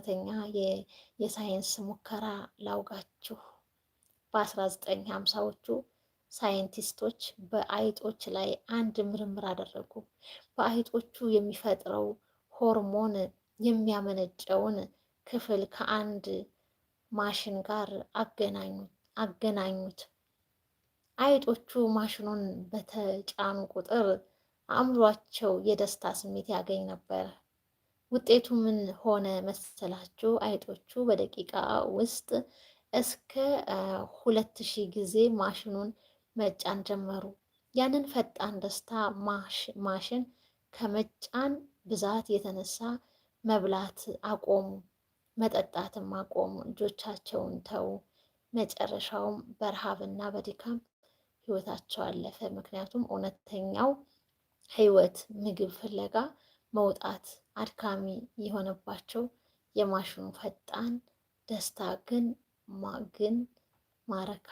እውነተኛ የሳይንስ ሙከራ ላውጋችሁ። በ1950ዎቹ ሳይንቲስቶች በአይጦች ላይ አንድ ምርምር አደረጉ። በአይጦቹ የሚፈጥረው ሆርሞን የሚያመነጨውን ክፍል ከአንድ ማሽን ጋር አገናኙት። አይጦቹ ማሽኑን በተጫኑ ቁጥር አእምሯቸው የደስታ ስሜት ያገኝ ነበር። ውጤቱ ምን ሆነ መሰላችሁ? አይጦቹ በደቂቃ ውስጥ እስከ 2000 ጊዜ ማሽኑን መጫን ጀመሩ። ያንን ፈጣን ደስታ ማሽን ከመጫን ብዛት የተነሳ መብላት አቆሙ፣ መጠጣትም አቆሙ፣ ልጆቻቸውን ተዉ። መጨረሻውም በረሃብና በድካም ህይወታቸው አለፈ። ምክንያቱም እውነተኛው ህይወት ምግብ ፍለጋ መውጣት አድካሚ የሆነባቸው የማሽኑ ፈጣን ደስታ ግን ማረካ